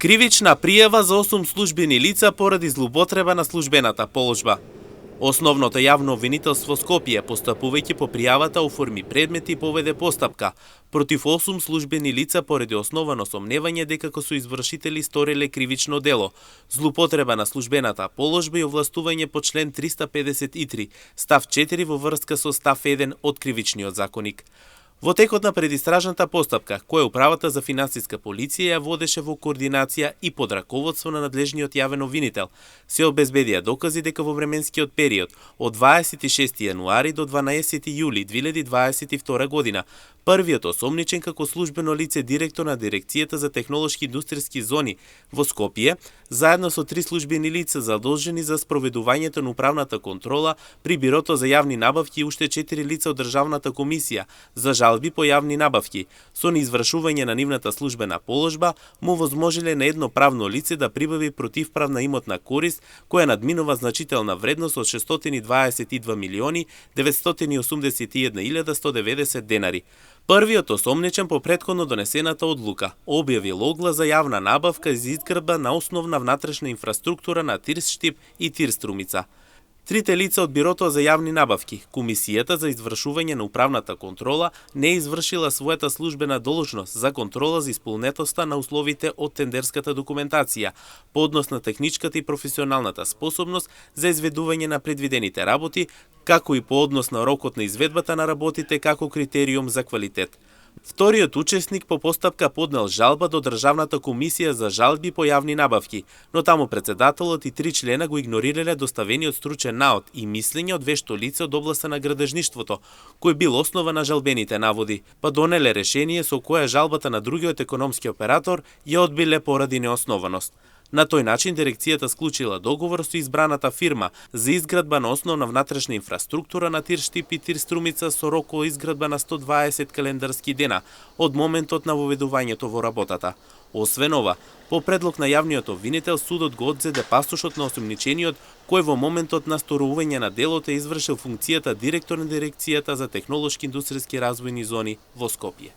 Кривична пријава за 8 службени лица поради злоупотреба на службената положба. Основното јавно обвинителство Скопје, постапувајќи по пријавата, оформи предмет и поведе постапка против 8 службени лица поради основано сомневање дека со извршители сториле кривично дело, злоупотреба на службената положба и овластување по член 353, став 4 во врска со став 1 од Кривичниот законик. Во текот на предистражната постапка, која Управата за финансиска полиција ја водеше во координација и под раководство на надлежниот јавен обвинител, се обезбедија докази дека во временскиот период од 26 јануари до 12 јули 2022 година првиот осомничен како службено лице директор на Дирекцијата за технолошки индустријски зони во Скопје, заедно со 3 службени лица задолжени за спроведувањето на управната контрола при Бирото за јавни набавки и уште 4 лица од Државната комисија за жалби по јавни набавки, со неизвршување на нивната службена положба, му возможиле на едно правно лице да прибави противправна имотна корист која надминува значителна вредност од 622 милиони 981.190 денари. Првиот осомничен по претходно донесената одлука објавил оглас за јавна набавка за изградба на основна внатрешна инфраструктура на Тирс Штип и Тирс Струмица. Трите лица од Бирото за јавни набавки, Комисијата за извршување на управната контрола, не извршила својата службена должност за контрола за исполнетоста на условите од тендерската документација, по однос на техничката и професионалната способност за изведување на предвидените работи, како и по однос на рокот на изведбата на работите како критериум за квалитет. Вториот учесник по постапка поднел жалба до Државната комисија за жалби по јавни набавки, но таму председателот и 3 члена го игнорирале доставениот стручен наод и мислење од вешто лице од областа на градежништвото, кој бил основа на жалбените наводи, па донеле решение со кое жалбата на другиот економски оператор ја одбиле поради неоснованост. На тој начин дирекцијата склучила договор со избраната фирма за изградба на основна внатрешна инфраструктура на Тирс Штип и Тирс Струмица со рок од изградба на 120 календарски дена од моментот на воведувањето во работата. Освен ова, по предлог на јавниот обвинител, судот го одзеде пасошот на осомничениот, кој во моментот на сторување на делото е извршил функцијата директор на Дирекцијата за технолошки индустријски развојни зони во Скопје.